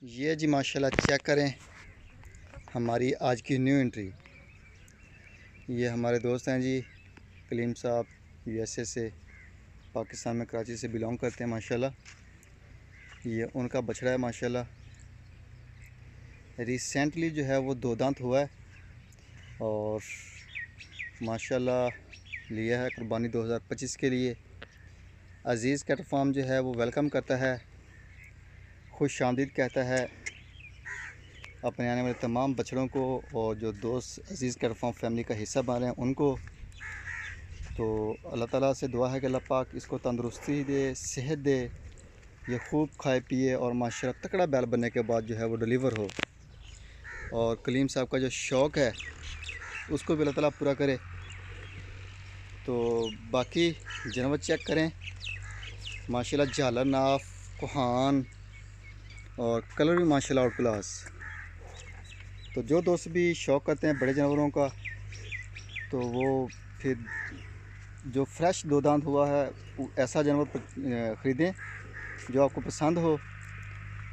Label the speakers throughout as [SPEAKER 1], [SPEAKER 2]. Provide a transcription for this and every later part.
[SPEAKER 1] ये जी माशाल्लाह चेक करें हमारी आज की न्यू एंट्री। ये हमारे दोस्त हैं जी, कलीम साहब, यूएसए से, पाकिस्तान में कराची से बिलोंग करते हैं माशाल्लाह। ये उनका बछड़ा है माशाल्लाह। रिसेंटली जो है वो 2 दांत हुआ है और माशाल्लाह लिया है कुर्बानी 2025 के लिए। अज़ीज़ कैटल फार्म जो है वो वेलकम करता है, खुश आमदीद कहता है अपने आने वाले तमाम बछड़ों को, और जो दोस्त अज़ीज़ कैटल फार्म फैमिली का हिस्सा बन रहे हैं उनको। तो अल्लाह ताला से दुआ है कि अल्लाह पाक इसको तंदुरुस्ती दे, सेहत दे, ये खूब खाए पिए और माशाल्लाह तकड़ा बैल बनने के बाद जो है वो डिलीवर हो, और कलीम साहब का जो शौक़ है उसको भी अल्लाह ताला पूरा करे। तो बाकी जानवर चेक करें माशाल्लाह, झालर नाफ, कोहान और कलर भी माशाल्लाह आउट क्लास। तो जो दोस्त भी शौक़ करते हैं बड़े जानवरों का, तो वो फिर जो फ्रेश 2 दांत हुआ है ऐसा जानवर ख़रीदें जो आपको पसंद हो।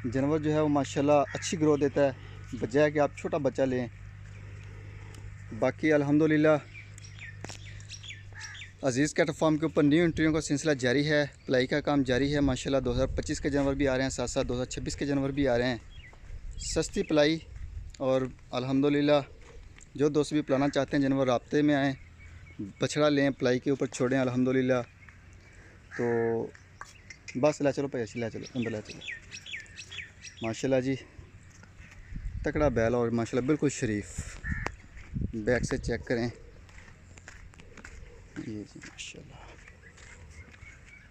[SPEAKER 1] जानवर जो है वो माशाल्लाह अच्छी ग्रोथ देता है, बजाय कि आप छोटा बच्चा लें। बाकी अल्हम्दुलिल्लाह अज़ीज़ कैटल फार्म के ऊपर न्यू एंट्रियों का सिलसिला जारी है, पलाई का काम जारी है माशाल्लाह। 2025 के जानवर भी आ रहे हैं, साथ साथ 2026 के जानवर भी आ रहे हैं। सस्ती पलाई, और अल्हम्दुलिल्लाह जो दोस्त भी पलाना चाहते हैं जानवर राब्ते में आएँ, बछड़ा लें, पलाई के ऊपर छोड़ें अल्हम्दुलिल्लाह। तो बस ला चलो भाई, ला चलो अंदर ला चलो। माशाल्लाह जी तकड़ा बैल और माशाल्लाह बिल्कुल शरीफ। बैक से चेक करें, ये जी माशाल्लाह।